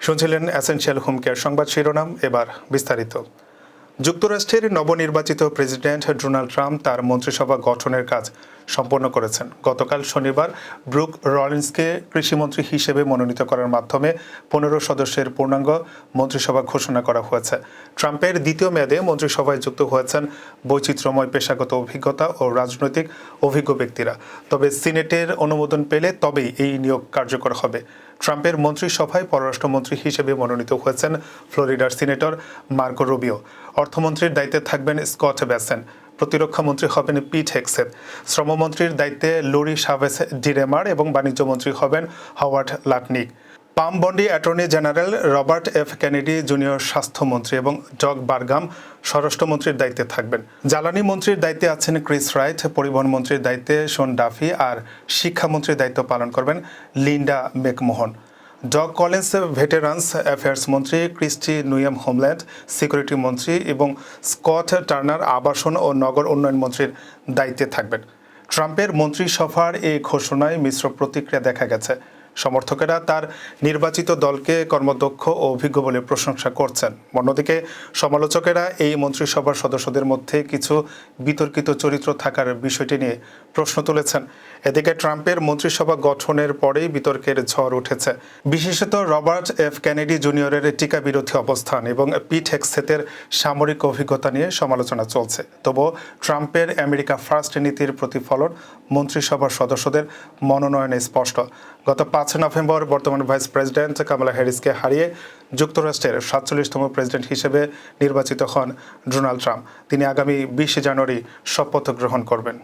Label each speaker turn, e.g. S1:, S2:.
S1: শুনছিলেন essential home care সংবাদ শিরোনাম, এবার বিস্তারিত। যুক্তরাষ্ট্রের নবনির্বাচিত প্রেসিডেন্ট ডোনাল্ড ট্রাম্প তার মন্ত্রিসভা গঠনের কাজ সম্পন্ন করেছেন। গতকাল শনিবার ব্রুক রলিন্সকে কৃষিমন্ত্রী হিসেবে মনোনীত করার মাধ্যমে 15 সদস্যের পূর্ণাঙ্গ মন্ত্রিসভা ঘোষণা করা হয়েছে। ট্রাম্পের দ্বিতীয় মেয়াদে মন্ত্রিসভায় যুক্ত হয়েছেন বৈচিত্র্যময় পেশাগত অভিজ্ঞতা ও রাজনৈতিক অভিজ্ঞ ব্যক্তিরা। তবে সিনেটের অনুমোদন পেলে তবেই এই নিয়োগ কার্যকর হবে। ট্রাম্পের মন্ত্রিসভায় পররাষ্ট্রমন্ত্রী হিসেবে মনোনীত হয়েছেন ফ্লোরিডার সিনেটর মার্কো রুবিও। অর্থমন্ত্রীর দায়িত্বে থাকবেন স্কট বেসেন। প্রতিরক্ষা মন্ত্রী হবেন পিট হেগসেথ। শ্রমমন্ত্রীর দায়িত্বে লরি শাভেজ ডিরেমার এবং বাণিজ্য মন্ত্রী হবেন Howard Lutnick. Pam Bondi attorney general Robert F Kennedy junior স্বাস্থ্যমন্ত্রী এবং ডগ বারগাম স্বরাষ্ট্রমন্ত্রীর দায়িত্বে থাকবেন। জ্বালানি মন্ত্রীর দায়িত্বে আছেন ক্রিস রাইট, পরিবহন মন্ত্রীর দায়িত্বে শন ডাফি আর শিক্ষামন্ত্রীর দায়িত্ব পালন করবেন Linda McMahon. Dog Collins veterans affairs মন্ত্রী, ক্রিস্টি নুয়াম হোমল্যান্ড সিকিউরিটি মন্ত্রী এবং স্কট টার্নার আবাসন ও নগর উন্নয়ন মন্ত্রীর দায়িত্বে থাকবেন। ট্রাম্পের মন্ত্রিসভার এই ঘোষণায় মিশ্র প্রতিক্রিয়া দেখা গেছে। সমর্থকেরা তার নির্বাচিত দলকে কর্মদক্ষ ও অভিজ্ঞ বলে প্রশংসা করছেন। অন্যদিকে সমালোচকেরা এই মন্ত্রিসভার সদস্যদের মধ্যে কিছু বিতর্কিত চরিত্র থাকার বিষয়টি নিয়ে প্রশ্ন তুলেছেন। এদিকে ট্রাম্পের মন্ত্রিসভা গঠনের পরেই বিতর্কের ঝড় উঠেছে। বিশেষত রবার্ট এফ কেনেডি জুনিয়রের টিকা বিরোধী অবস্থান এবং পিট হেগসেথের সামরিক অভিজ্ঞতা নিয়ে সমালোচনা চলছে। তবুও ট্রাম্পের আমেরিকা ফার্স্ট নীতির প্রতিফলন মন্ত্রিসভার সদস্যদের মনোনয়নে স্পষ্ট। গত 5 নভেম্বর বর্তমান ভাইস প্রেসিডেন্ট কামালা হ্যারিসকে হারিয়ে যুক্তরাষ্ট্রের 47তম প্রেসিডেন্ট হিসেবে নির্বাচিত হন ডোনাল্ড ট্রাম্প। তিনি আগামী 20 জানুয়ারি শপথ গ্রহণ করবেন।